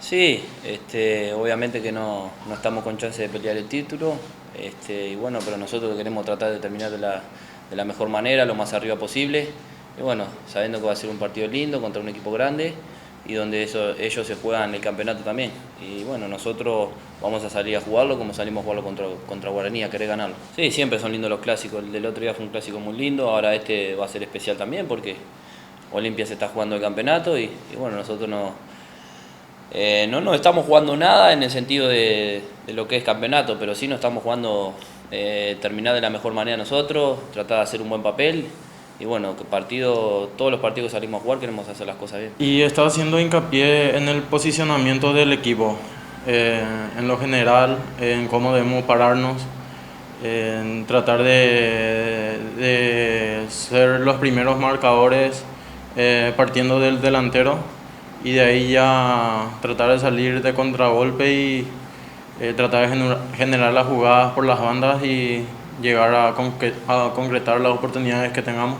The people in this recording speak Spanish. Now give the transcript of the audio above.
Sí, obviamente que no estamos con chance de pelear el título, y bueno, pero nosotros queremos tratar de terminar de la mejor manera, lo más arriba posible, y bueno, sabiendo que va a ser un partido lindo contra un equipo grande y donde ellos se juegan el campeonato también. Y bueno, nosotros vamos a salir a jugarlo como salimos a jugarlo contra Guaraní, a querer ganarlo. Sí, siempre son lindos los clásicos, el del otro día fue un clásico muy lindo, ahora este va a ser especial también porque Olimpia se está jugando el campeonato y bueno, nosotros no nos estamos jugando nada en el sentido de lo que es campeonato, pero sí nos estamos jugando terminar de la mejor manera nosotros, tratar de hacer un buen papel y bueno, todos los partidos que salimos a jugar queremos hacer las cosas bien. Y está haciendo hincapié en el posicionamiento del equipo, en lo general, en cómo debemos pararnos, en tratar de ser los primeros marcadores partiendo del delantero y de ahí ya tratar de salir de contragolpe y tratar de generar las jugadas por las bandas y llegar a concretar las oportunidades que tengamos.